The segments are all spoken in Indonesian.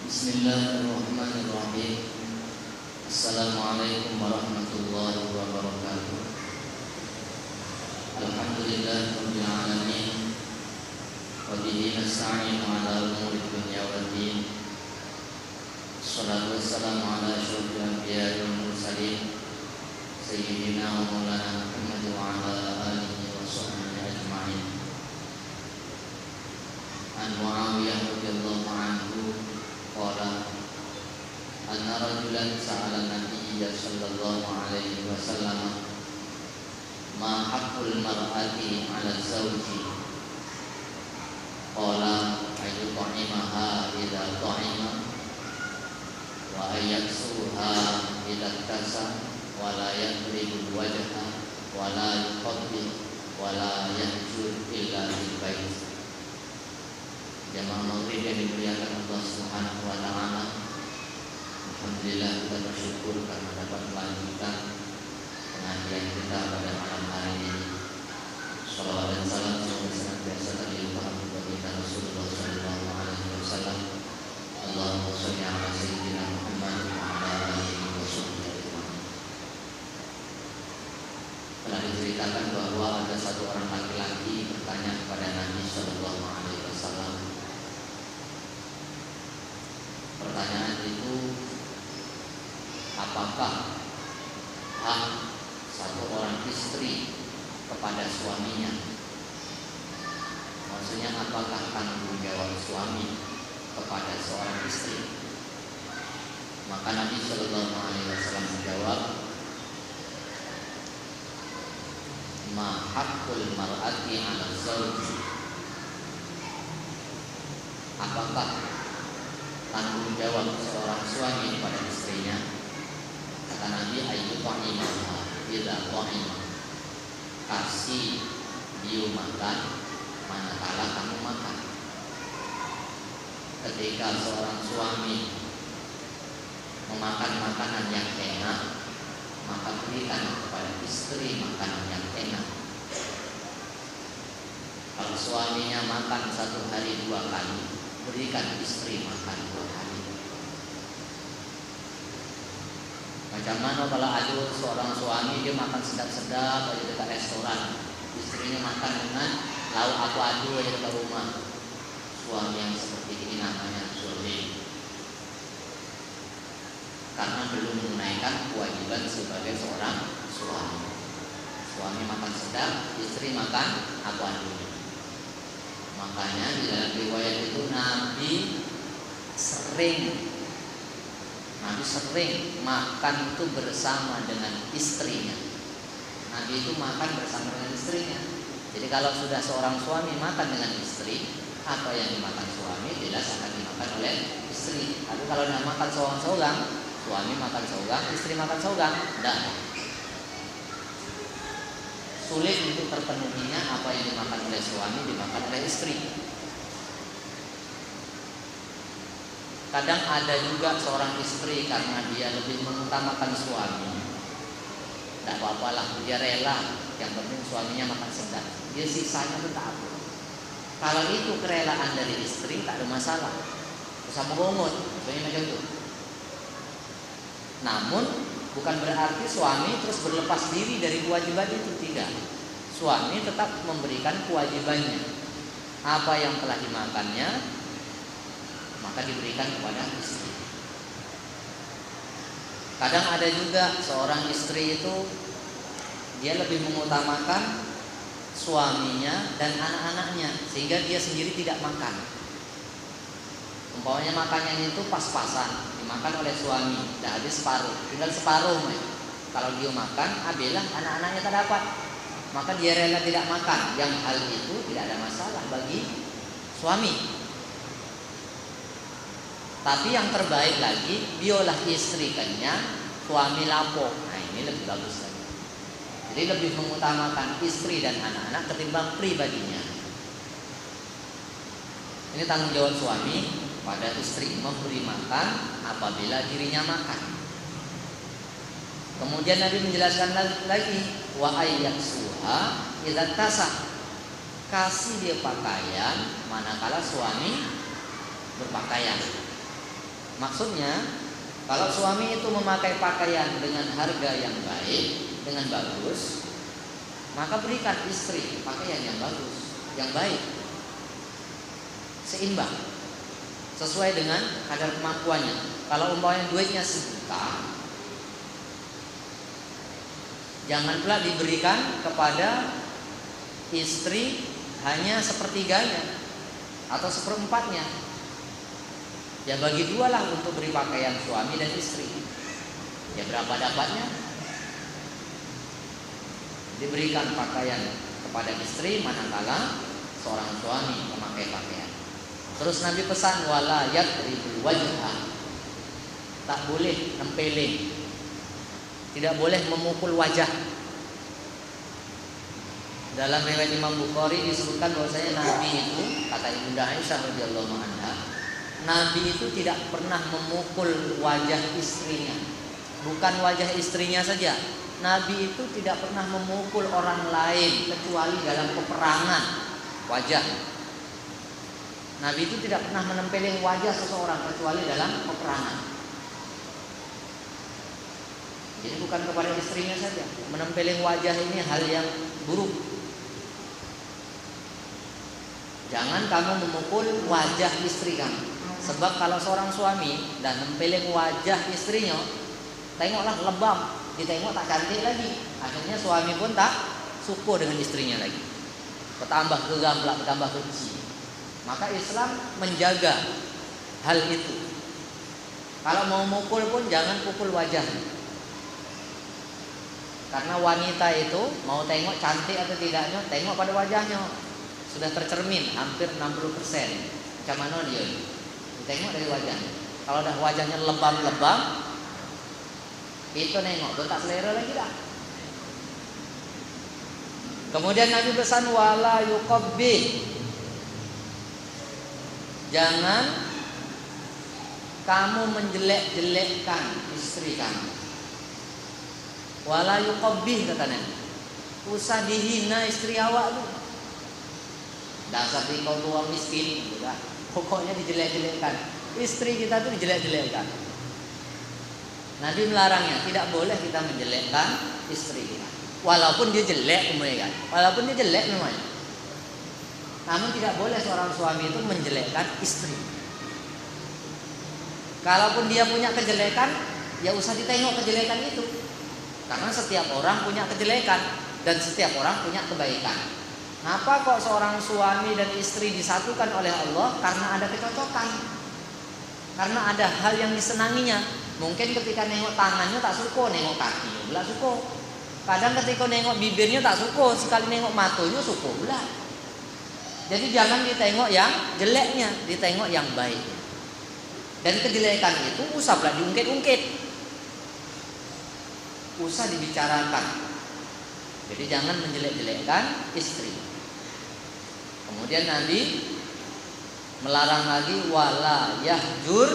Bismillahirrahmanirrahim. Assalamualaikum warahmatullahi wabarakatuh. Alhamdulillahirabbil alamin. Wa bihi nasta'inu ala umuri dunya waddin. Shallallahu wassalamu ala asyrofil anbiya'i wal mursalin sayyidina wa maulana Muhammad wa ala alihi wa sahbihi ajma'in. An Muawiyah radhiyallahu anhu qala anna rajulan sa'ala nabiyya sallallahu alaihi wasallam ma haqqul mar'ati 'ala zawji qala ayyut'imaha idza ta'ima wa ayyaksuha idza tasa wa la yadribul wajha wa la yuqabbil wa la yahjur illa bil bait. Jamaah maghrib yang dimuliakan Allah Subhanahu wa taala. Alhamdulillah kita bersyukur karena dapat melanjutkan pengajian kita pada malam hari ini. Shalawat dan salam semoga senantiasa terlimpah kepada kita Rasulullah sallallahu alaihi wasallam. Allahumma shalli ala sayyidina Muhammad wa ala alihi wasallam. Telah diceritakan bahwa ada satu orang laki-laki bertanya kepada Nabi sallallahu alaihi wasallam. Pertanyaan itu, apakah hak satu orang istri kepada suaminya? Maksudnya apakah tanggung jawab suami kepada seorang istri? Maka Nabi Shallallahu Alaihi Wasallam menjawab, ma haqqul mar'ati 'ala zawji. Apakah tanggung jawab seorang suami kepada istrinya? Kata Nabi, ayyut'imaha idza ta'ima. Kasih dia makan manakala kamu makan. Ketika seorang suami memakan makanan yang enak, maka berikan kepada istri makanan yang enak. Kalau suaminya makan satu hari 2 kali, berikan istri makan 2 kali. Macam mana kalau ada seorang suami dia makan sedap-sedap aja dekat restoran, istrinya makan dengan lauk aku adu aja dekat rumah. Suami yang seperti ini namanya zalim, karena belum menunaikan kewajiban sebagai seorang suami. Suami makan sedap, istri makan aku adu. Makanya di dalam riwayat itu Nabi sering makan itu bersama dengan istrinya. Nabi itu makan bersama dengan istrinya. Jadi kalau sudah seorang suami makan dengan istri, apa yang dimakan suami jelas akan dimakan oleh istri. Tapi kalau dia makan seorang-seorang, suami makan seorang, istri makan seorang, tidak. Sulit untuk terpenuhinya apa yang dimakan oleh suami dimakan oleh istri. Kadang ada juga seorang istri karena dia lebih mengutamakan suami, tidak apa-apalah, dia rela, yang penting suaminya makan sedap, dia sisanya tetap. Kalau itu kerelaan dari istri tak ada masalah, usah mengongot, sebenarnya macam itu. Namun bukan berarti suami terus berlepas diri dari kewajiban itu, tidak. Suami tetap memberikan kewajibannya. Apa yang telah dimakannya maka diberikan kepada istri. Kadang ada juga seorang istri itu dia lebih mengutamakan suaminya dan anak-anaknya sehingga dia sendiri tidak makan. Umpamanya makannya itu pas-pasan, dimakan oleh suami, tidak habis separuh, tinggal separuh. Kalau dia makan, abelah anak-anaknya tak dapat, maka dia rela tidak makan. Yang hal itu tidak ada masalah bagi suami. Tapi yang terbaik lagi, biolah istri kenyang, suami lapor. Nah ini lebih bagus lagi. Jadi lebih mengutamakan istri dan anak-anak ketimbang pribadinya. Ini tanggung jawab suami pada istri, memberi makan apabila dirinya makan. Kemudian Nabi menjelaskan lagi, wa ayyaksuha idza tasa. Kasih dia pakaian manakala suami berpakaian. Maksudnya, kalau suami itu memakai pakaian dengan harga yang baik, dengan bagus, maka berikan istri pakaian yang bagus, yang baik, seimbang, sesuai dengan kadar kemampuannya. Kalau umpamanya duitnya sejuta, jangan pula diberikan kepada istri hanya sepertiganya atau seperempatnya. Ya bagi dua lah untuk beri pakaian suami dan istri. Ya berapa dapatnya? Diberikan pakaian kepada istri manakala seorang suami memakai pakaian. Terus Nabi pesan wala yadribul wajha. Tak boleh nempelin. Tidak boleh memukul wajah. Dalam riwayat Imam Bukhari disebutkan bahwasanya Nabi itu, kata Ibunda Aisyah radhiyallahu anha, Nabi itu tidak pernah memukul wajah istrinya. Bukan wajah istrinya saja, Nabi itu tidak pernah memukul orang lain kecuali dalam peperangan wajah. Nabi itu tidak pernah menempelin wajah seseorang kecuali dalam peperangan. Jadi bukan kepada istrinya saja. Menempelin wajah ini hal yang buruk. Jangan kamu memukul wajah istri kamu. Sebab kalau seorang suami dan nempelin wajah istrinya, tengoklah lebam, ditengok tak cantik lagi. Akhirnya suami pun tak suka dengan istrinya lagi. Bertambah kegamblak, bertambah benci. Maka Islam menjaga hal itu. Kalau mau mukul pun jangan pukul wajah. Karena wanita itu mau tengok cantik atau tidaknya, tengok pada wajahnya. Sudah tercermin hampir 60%. Macam mana dia? Tengok dari wajahnya. Kalau dah wajahnya lebam-lebam, itu nengok, tu tak selera lagi dah. Kemudian Nabi pesan wala yuqabbih. Jangan kamu menjelek-jelekkan istri kamu. Wala yuqabbih kata Nabi. Usah dihina istri awak tu. Dasar kau tua miskin, sudah. Pokoknya dijelek-jelekkan. Istri kita tuh dijelek-jelekkan. Nabi melarangnya, tidak boleh kita menjelekkan istri kita. Walaupun dia jelek memang, walaupun dia jelek memang. Namun tidak boleh seorang suami itu menjelekkan istri. Kalaupun dia punya kejelekan, ya usah ditengok kejelekan itu. Karena setiap orang punya kejelekan dan setiap orang punya kebaikan. Kenapa kok seorang suami dan istri disatukan oleh Allah? Karena ada kecocokan. Karena ada hal yang disenanginya. Mungkin ketika nengok tangannya tak suka, nengok kakinya pula suka. Kadang ketika nengok bibirnya tak suka, sekali nengok matanya suka pula. Jadi jangan ditengok yang jeleknya, ditengok yang baik. Dan kejelekan itu usah pula diungkit-ungkit. Usah dibicarakan. Jadi jangan menjelek-jelekkan istri. Kemudian Nabi melarang lagi wala yahjur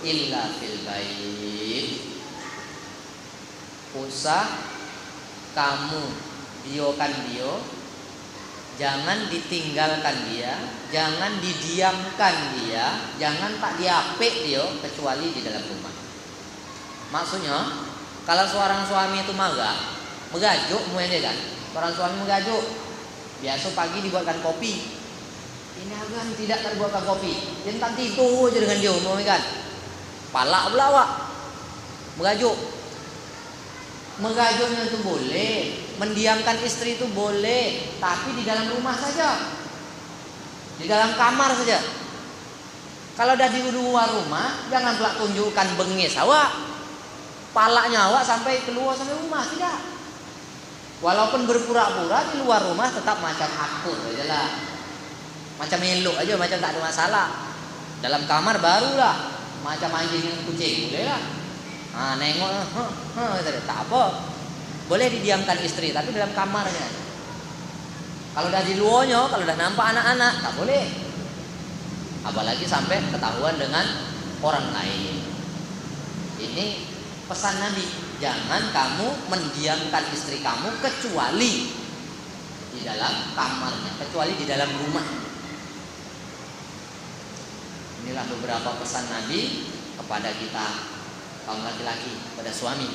illa fil bait. Usah kamu diokan dia, jangan ditinggalkan dia, jangan didiamkan dia, jangan tak diapik dia kecuali di dalam rumah. Maksudnya kalau seorang suami itu megajuk mungkin kan. Seorang suami megajuk. Biasa pagi dibuatkan kopi. Ini agan tidak terbuatkan kopi. Dia tak tidur aja dengan dia mungkin kan. Palak pula awak. Megajuk. Megajuknya itu boleh, mendiamkan istri itu boleh, tapi di dalam rumah saja. Di dalam kamar saja. Kalau dah di luar rumah, jangan pula tunjukkan bengis awak. Palaknya awak sampai keluar sampai rumah, tidak. Walaupun berpura-pura di luar rumah tetap macam akur aja lah. Macam elok aja, macam tak ada masalah. Dalam kamar barulah macam anjing dengan kucing, boleh lah. Nengok, tak apa. Boleh didiamkan istri, tapi dalam kamarnya. Kalau dah di luarnya, kalau dah nampak anak-anak, tak boleh. Apalagi sampai ketahuan dengan orang lain. Ini pesan Nabi, jangan kamu mendiamkan istri kamu kecuali di dalam kamarnya, kecuali di dalam rumah. Inilah beberapa pesan Nabi kepada kita kaum laki-laki, pada suami,